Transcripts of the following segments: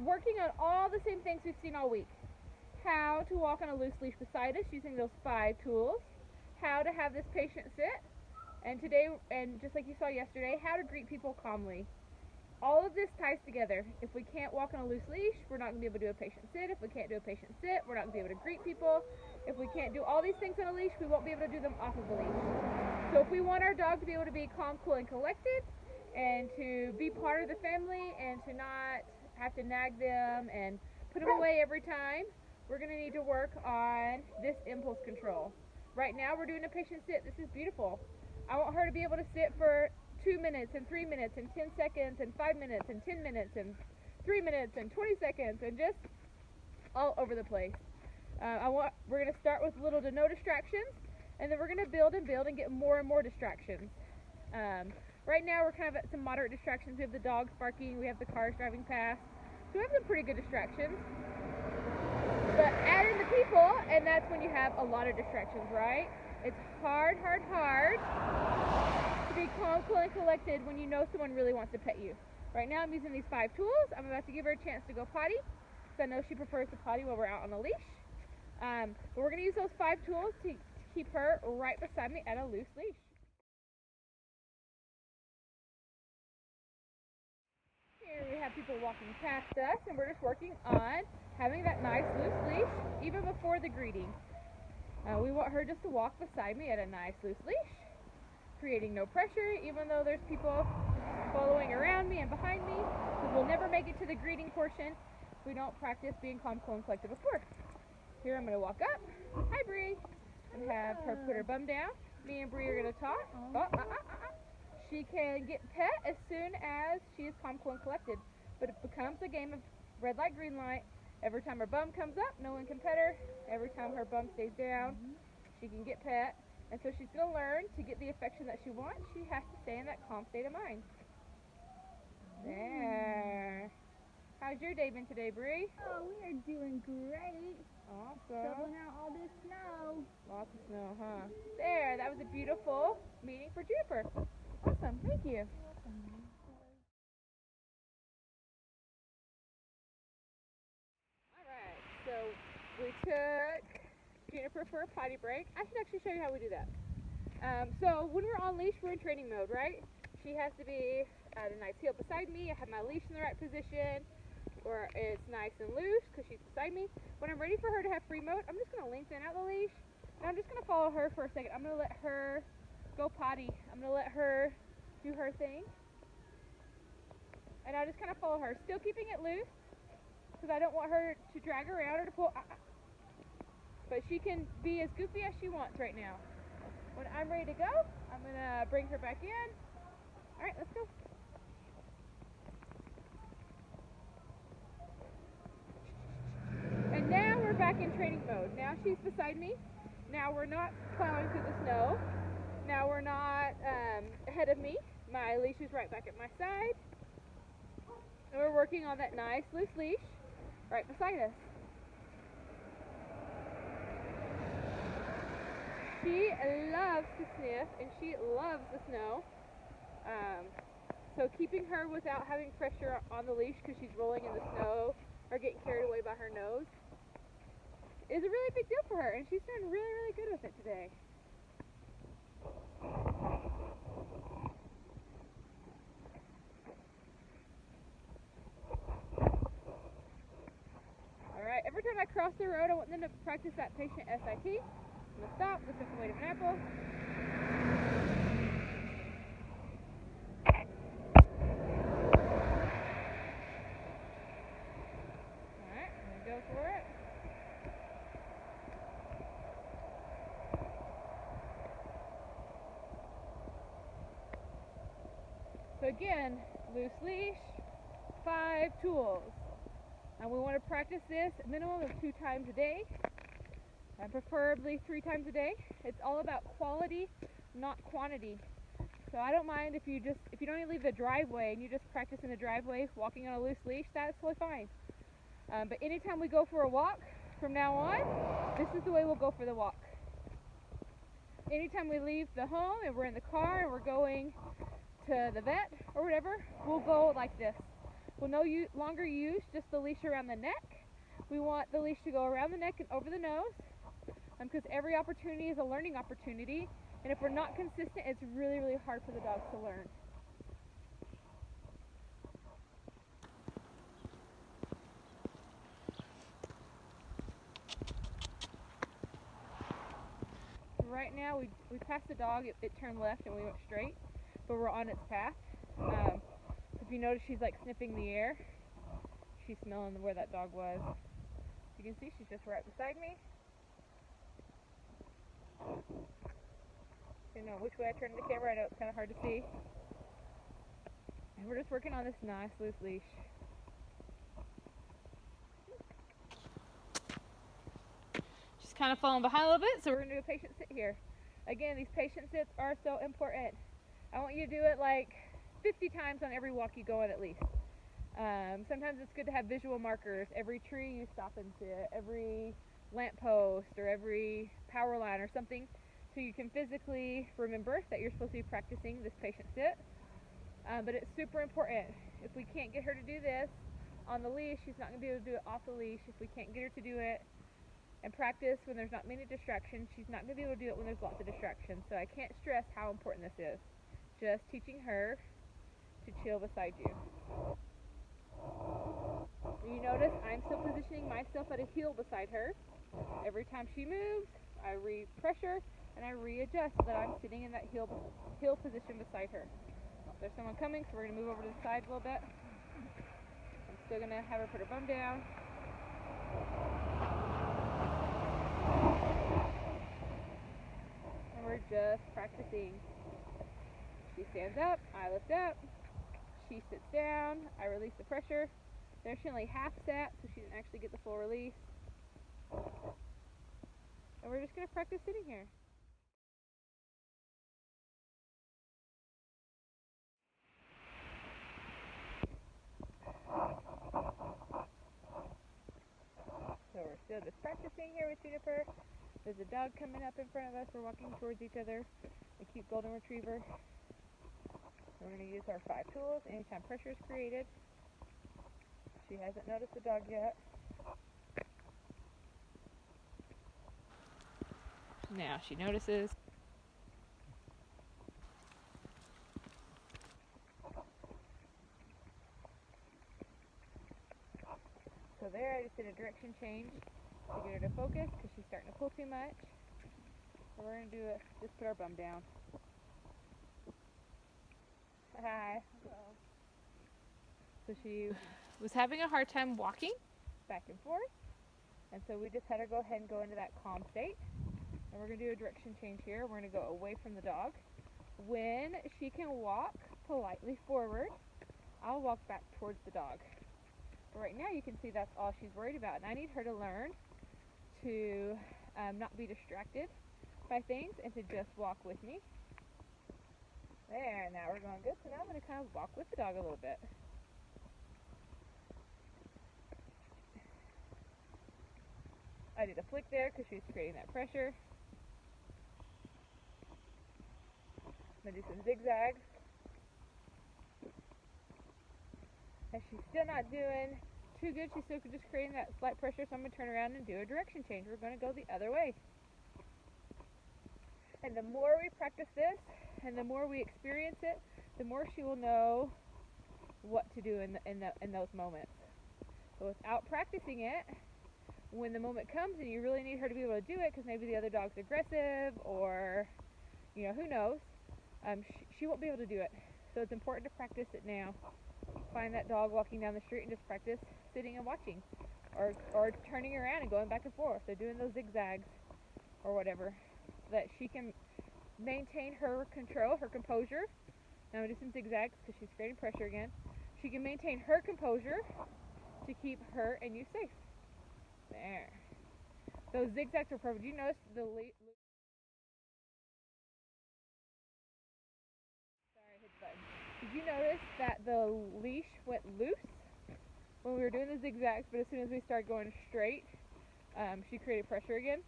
working on all the same things we've seen all week. How to walk on a loose leash beside us using those 5 tools. How to have this patient sit. And today, and just like you saw yesterday, how to greet people calmly. All of this ties together. If we can't walk on a loose leash, we're not going to be able to do a patient sit. If we can't do a patient sit, we're not going to be able to greet people. If we can't do all these things on a leash, we won't be able to do them off of a leash. So if we want our dog to be able to be calm, cool, and collected, and to be part of the family, and to not have to nag them and put them away every time, we're going to need to work on this impulse control. Right now we're doing a patient sit. This is beautiful. I want her to be able to sit for 2 minutes and 3 minutes and 10 seconds and 5 minutes and 10 minutes and 3 minutes and 20 seconds and just all over the place. We're going to start with little to no distractions, and then we're going to build and build and get more and more distractions. Right now we're kind of at some moderate distractions. We have the dogs barking, we have the cars driving past, so we have some pretty good distractions. But add in the people, and that's when you have a lot of distractions, right? It's hard to be calm, cool, and collected when you know someone really wants to pet you. Right now I'm using these 5 tools. I'm about to give her a chance to go potty, because I know she prefers to potty while we're out on a leash. But we're going to use those 5 tools to keep her right beside me at a loose leash. Here we have people walking past us, and we're just working on having that nice loose leash even before the greeting. We want her just to walk beside me at a nice loose leash, creating no pressure, even though there's people following around me and behind me, because we'll never make it to the greeting portion if we don't practice being calm, cool, and collected before. Here I'm going to walk up. Hi, Bree. And have her put her bum down. Me and Bree are going to talk. She can get pet as soon as she is calm, cool, and collected, but it becomes a game of red light, green light. Every time her bum comes up, no one can pet her. Every time her bum stays down, she can get pet. And so she's going to learn to get the affection that she wants. She has to stay in that calm state of mind. There. How's your day been today, Bree? Oh, we are doing great. Awesome. Shoveling out all this snow. Lots of snow, huh? There, that was a beautiful meeting for Juniper. Awesome, thank you. Alright, so we took Juniper for a potty break. I should actually show you how we do that. So when we're on leash, we're in training mode, right? She has to be at a nice heel beside me. I have my leash in the right position, where it's nice and loose because she's beside me. When I'm ready for her to have free mode, I'm just going to lengthen out the leash, and I'm just going to follow her for a second. I'm going to let her go potty. I'm going to let her do her thing, and I just kind of follow her, still keeping it loose because I don't want her to drag around or to pull. But she can be as goofy as she wants right now. When I'm ready to go, I'm going to bring her back in. All right, let's go. And now we're back in training mode. Now she's beside me. Now we're not plowing through the snow. Now we're not ahead of me. My leash is right back at my side. And we're working on that nice loose leash right beside us. She loves to sniff and she loves the snow. So keeping her without having pressure on the leash because she's rolling in the snow or getting carried away by her nose is a really big deal for her, and she's doing really, really good with it today. Alright, every time I cross the road, I want them to practice that patient SIT. I'm going to stop, look at the weight of an apple. Alright, I'm going to go for it. So again, loose leash, 5 tools. And we want to practice this a minimum of 2 times a day, and preferably 3 times a day. It's all about quality, not quantity. So I don't mind if you don't even leave the driveway and you just practice in the driveway walking on a loose leash, that's totally fine. But anytime we go for a walk from now on, this is the way we'll go for the walk. Anytime we leave the home and we're in the car and we're going to the vet or whatever, we'll go like this. We'll no longer use just the leash around the neck. We want the leash to go around the neck and over the nose, because every opportunity is a learning opportunity, and if we're not consistent, it's really, really hard for the dogs to learn. Right now, we passed the dog, it turned left and we went straight, but we're on its path. If you notice, she's like sniffing the air. She's smelling where that dog was. You can see she's just right beside me. You know which way I turn the camera, I know it's kind of hard to see. And we're just working on this nice loose leash. She's kind of falling behind a little bit, so we're going to do a patient sit here. Again, these patient sits are so important. I want you to do it like 50 times on every walk you go on at least. Sometimes it's good to have visual markers. Every tree you stop and sit, every lamppost or every power line or something, so you can physically remember that you're supposed to be practicing this patient sit. But it's super important. If we can't get her to do this on the leash, she's not going to be able to do it off the leash. If we can't get her to do it and practice when there's not many distractions, she's not going to be able to do it when there's lots of distractions. So I can't stress how important this is. Just teaching her to chill beside you. You notice I'm still positioning myself at a heel beside her. Every time she moves, I re-pressure and I readjust so that I'm sitting in that heel position beside her. There's someone coming, so we're going to move over to the side a little bit. I'm still going to have her put her bum down. And we're just practicing. She stands up, I lift up. She sits down, I release the pressure. There she only half sat, so she didn't actually get the full release. And we're just going to practice sitting here. So we're still just practicing here with Juniper. There's a dog coming up in front of us. We're walking towards each other. A cute golden retriever. We're going to use our 5 tools anytime pressure is created. She hasn't noticed the dog yet. Now she notices. So there, I just did a direction change to get her to focus because she's starting to pull too much. So we're going to do it, just put our bum down. Hi. Hello. So she was having a hard time walking back and forth, and so we just had her go ahead and go into that calm state. And we're going to do a direction change here. We're going to go away from the dog. When she can walk politely forward, I'll walk back towards the dog. But right now you can see that's all she's worried about, and I need her to learn to not be distracted by things and to just walk with me. There, now we're going good. So now I'm going to kind of walk with the dog a little bit. I did a flick there because she's creating that pressure. I'm going to do some zigzags. And she's still not doing too good. She's still just creating that slight pressure, so I'm going to turn around and do a direction change. We're going to go the other way. And the more we practice this, and the more we experience it, the more she will know what to do in those moments. But without practicing it, when the moment comes and you really need her to be able to do it because maybe the other dog's aggressive or, who knows, she won't be able to do it. So it's important to practice it now. Find that dog walking down the street and just practice sitting and watching, or turning around and going back and forth, or doing those zigzags or whatever, so that she can maintain her control, her composure. Now I'm going to do some zigzags because she's creating pressure again. She can maintain her composure to keep her and you safe. There. Those zigzags are perfect. You notice the Sorry, I hit the button. Did you notice that the leash went loose when we were doing the zigzags, but as soon as we started going straight, she created pressure again?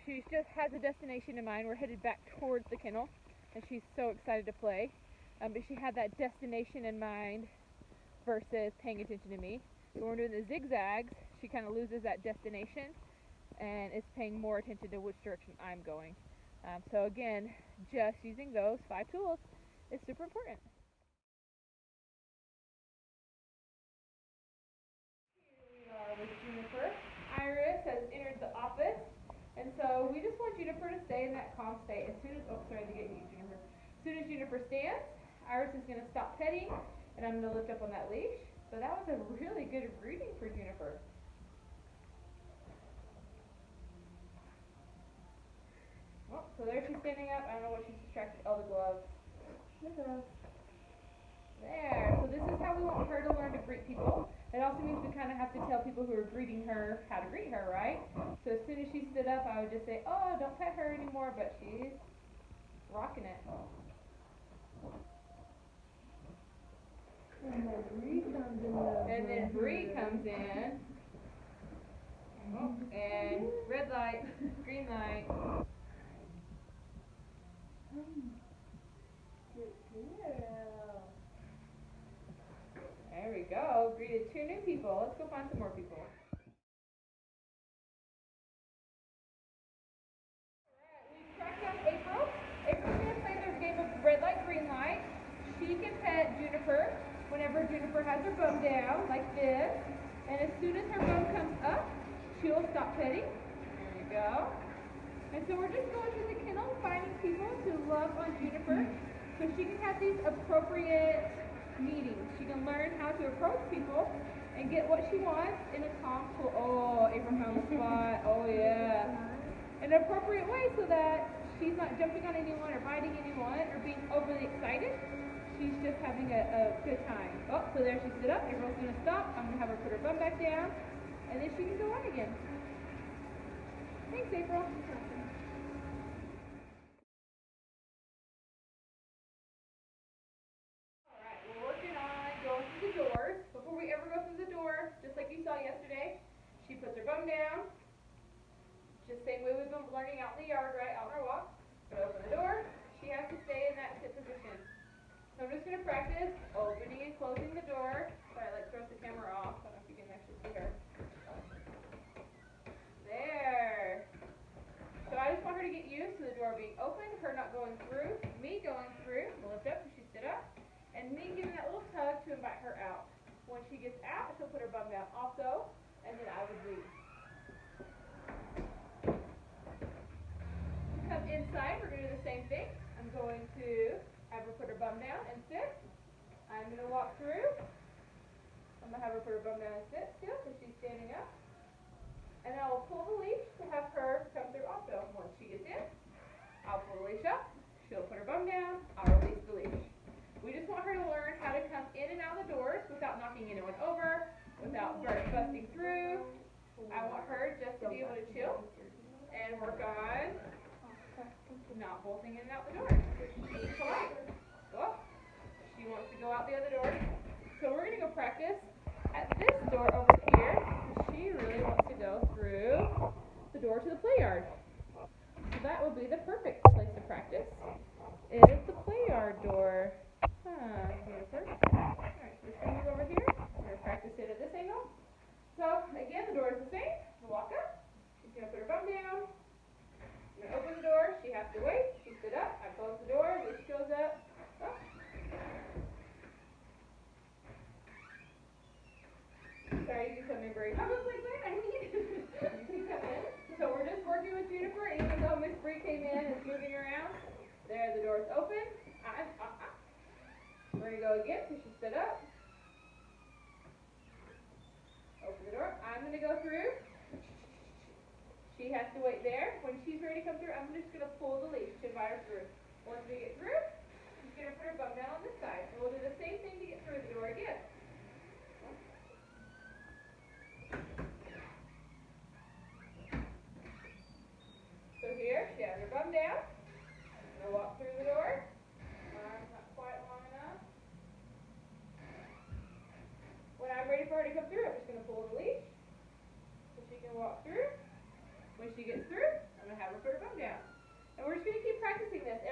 She just has a destination in mind. We're headed back towards the kennel, and she's so excited to play. But she had that destination in mind versus paying attention to me. So when we're doing the zigzags, she kind of loses that destination and is paying more attention to which direction I'm going. So again, just using those 5 tools is super important. Here we are with Juniper. Iris has entered the office, and so we just want Juniper to stay in that calm state. As soon as, oh sorry, to get you, Juniper. As soon as Juniper stands, Iris is going to stop petting, and I'm going to lift up on that leash. So that was a really good greeting for Juniper. Oh, so there she's standing up. I don't know what she's distracted. Oh, the gloves. The gloves. There. So this is how we want her to learn to greet people. It also means we kind of have to tell people who are greeting her how to greet her, right? So as soon as she stood up, I would just say, oh, don't pet her anymore, but she's rocking it. And then Bree comes in. And then Bree comes in. Oh, and red light, green light. Good girl. There we go. Greeted 2 new people. Let's go find some more people. Alright, we tracked down April. April's going to play their game of red light, green light. She can pet Juniper whenever Juniper has her bum down, like this. And as soon as her bum comes up, she'll stop petting. There you go. And so we're just going through the kennel, finding people to love on Juniper so she can have these appropriate meetings. She can learn how to approach people and get what she wants in a calm, cool, oh, April found the spot, oh yeah. In an appropriate way so that she's not jumping on anyone or biting anyone or being overly excited. She's just having a good time. Oh, so there she stood up. April's going to stop. I'm going to have her put her bum back down and then she can go on again. Thanks, April. Before we ever go through the door, just like you saw yesterday, she puts her bum down. Just same way we've been learning out in the yard, right? Out on our walk. But open the door. She has to stay in that sit position. So I'm just going to practice opening and closing the door. Sorry, like throws the camera off. I don't know if you can actually see her. There. So I just want her to get used to the door being open, her not going through, me going through. We'll lift up when she stood up. And me giving that little tug to invite her out. When she gets out, she'll put her bum down also, and then I would leave. To come inside, we're going to do the same thing. I'm going to have her put her bum down and sit. I'm going to walk through. I'm going to have her put her bum down and sit still so she's standing up. And I will pull the leash to have her come through also. Once she gets in, I'll pull the leash up. She'll put her bum down. I'll release the leash. We just want her to learn how to come in and out of the doors without knocking anyone over, without busting through. I want her just to be able to chill and work on not bolting in and out the door. She's polite. Oh, she wants to go out the other door. So we're going to go practice at this door over here. She really wants to go through the door to the play yard. So that will be the perfect place to practice. It is the play yard door. Juniper. Alright, so we're just going to move over here. We're going to practice it at this angle. So, again, the door is the same. We'll walk up. She's going to put her bum down. I'm going to open the door. She has to wait. She stood up. I close the door. Leash goes up. Oh. Sorry, you can come in, Bree. I was like, wait, I need you can come in. So we're just working with Juniper, even though Miss Bree came in and is moving around. There, the door's open. We're going to go again because she stood up. Open the door. I'm going to go through. She has to wait there. When she's ready to come through, I'm just going to pull the leash to invite her through. Once we get through, she's going to put her bum down on this side. And we'll do the same thing to get through the door again. So here, she has her bum down. I'm going to walk through the door. Arms not quite long enough. When I'm ready for her to come through, I'm just going to pull the leash so she can walk through. When she gets through, I'm going to have her put her bum down. And we're just going to keep practicing this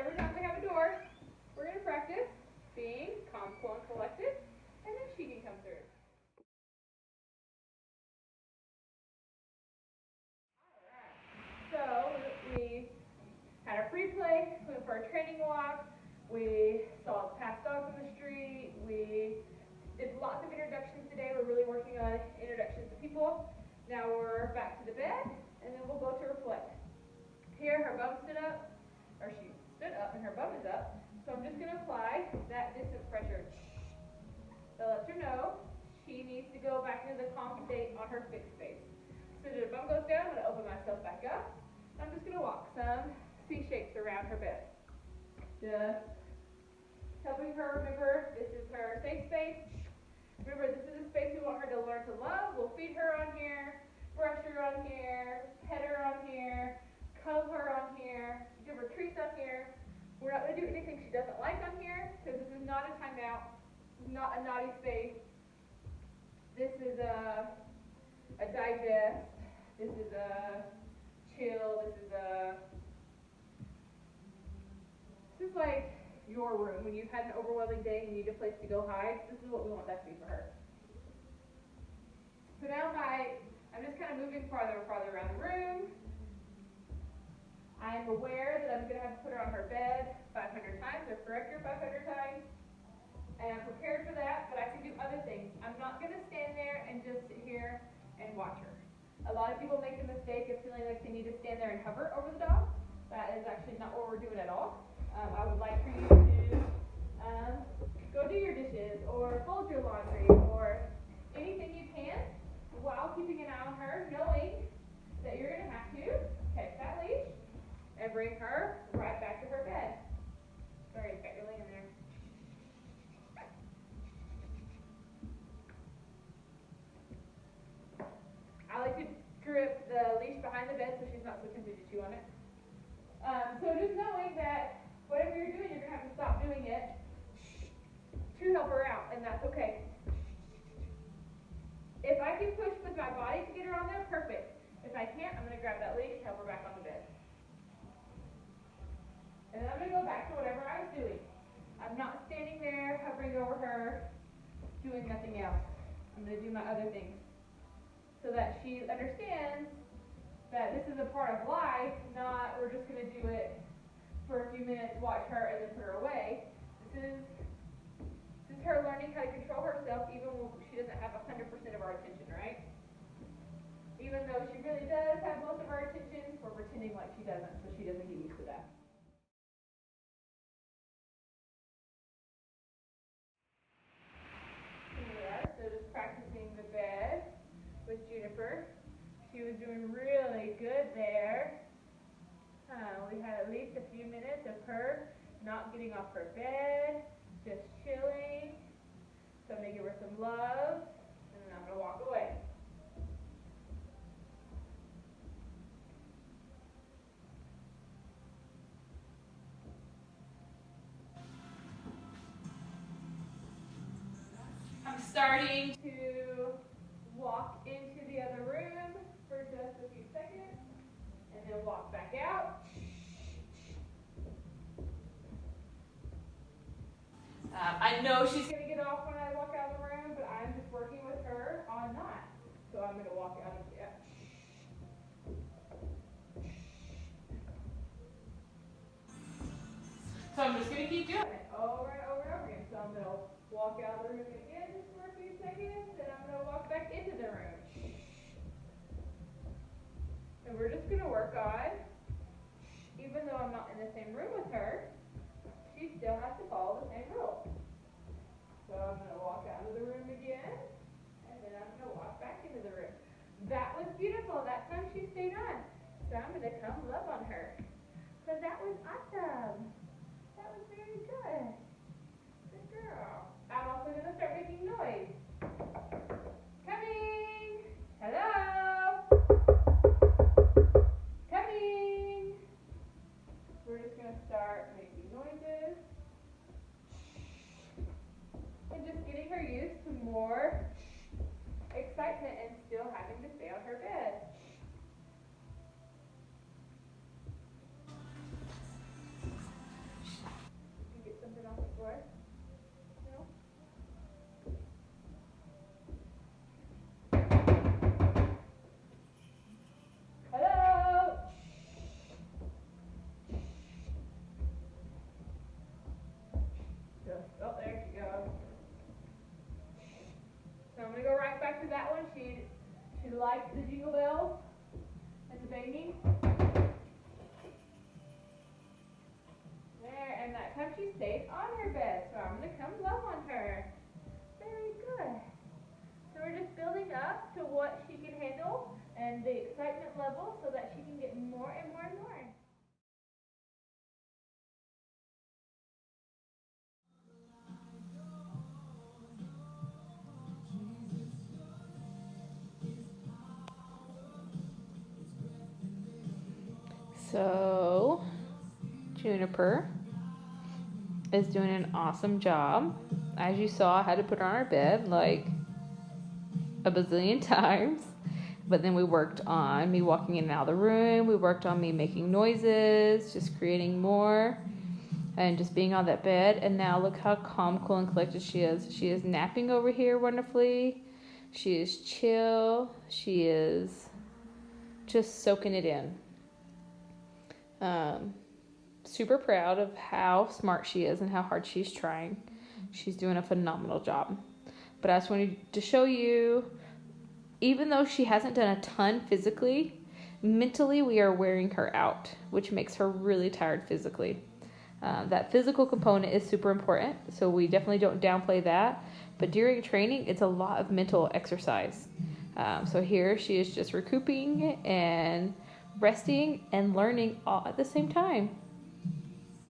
now we're back to the bed, and then we'll go to reflect. Here, her bum stood up, or she stood up and her bum is up. So I'm just going to apply that distance pressure. That lets her know she needs to go back into the calm state on her fixed space. So the bum goes down, I'm going to open myself back up. I'm just going to walk some C shapes around her bed. Just helping her remember this is her safe space. Remember, this is a space we want her to learn to love. We'll feed her on here, brush her on here, pet her on here, cuddle her on here, give her treats on here. We're not going to do anything she doesn't like on here, because this is not a timeout. This is not a naughty space. This is a digest. This is a chill. This is like your room when you've had an overwhelming day and you need a place to go hide. This is what we want that to be for her. So now I'm just kind of moving farther and farther around the room. I'm aware that I'm going to have to put her on her bed 500 times or correct her 500 times. And I'm prepared for that, but I can do other things. I'm not going to stand there and just sit here and watch her. A lot of people make the mistake of feeling like they need to stand there and hover over the dog. That is actually not what we're doing at all. I would like for you to go do your dishes or fold your laundry or anything you can while keeping an eye on her, knowing that you're going to have to catch that leash and bring her right back to her bed. Sorry, it's got your leg in there. I like to grip the leash behind the bed so she's not so tempted to chew on it. So just knowing that whatever you're doing, you're going to have to stop doing it to help her out, and that's okay. If I can push with my body to get her on there, perfect. If I can't, I'm going to grab that leash and help her back on the bed. And then I'm going to go back to whatever I was doing. I'm not standing there, hovering over her, doing nothing else. I'm going to do my other things. So that she understands that this is a part of life, not we're just going to do it for a few minutes, watch her, and then put her away. This is her learning how to control herself even when she doesn't have 100% of our attention, right? Even though she really does have most of our attention, we're pretending like she doesn't, so she doesn't get used to that. Here we are, so just practicing the bed with Juniper. She was doing really good there. We had at least a few minutes of her not getting off her bed, just chilling. So I'm going to give her some love, and then I'm going to walk away. I'm starting to walk into the other room for just a few seconds, and then walk back out. I know she's going to get off when I walk out of the room, but I'm just working with her on not. So I'm going to walk out again. So I'm just going to keep doing it over and over and over again. So I'm going to walk out of the room again just for a few seconds, and I'm going to walk back into the room. And we're just going to work on, even though I'm not in the same room with her, she still has to follow the same rules. So I'm going to walk out of the room again, and then I'm going to walk back into the room. That was beautiful. That time she stayed on. So I'm going to come love on her. So that was awesome. That was very good. Good girl. I'm also going to start making noise. Coming. Hello. Coming. We're just going to start making noises. And just getting her used to more excitement and still having to stay on her bed. Did you get something off the floor? No? Hello? Oh, there she goes. So I'm going to go right back to that one. She She likes the jingle bells and the banging. There, and that time she's safe on her bed, so I'm going to come love on her. Very good. So we're just building up to what she can handle and the excitement level so that she can get more and more and more. So, Juniper is doing an awesome job. As you saw, I had to put her on our bed like a bazillion times. But then we worked on me walking in and out of the room. We worked on me making noises, just creating more, and just being on that bed. And now look how calm, cool, and collected she is. She is napping over here wonderfully. She is chill. She is just soaking it in. Super proud of how smart she is and how hard she's trying. She's doing a phenomenal job. But I just wanted to show you, even though she hasn't done a ton physically, mentally we are wearing her out, which makes her really tired physically. That physical component is super important, so we definitely don't downplay that. But during training, it's a lot of mental exercise. So here she is just recouping and resting and learning all at the same time.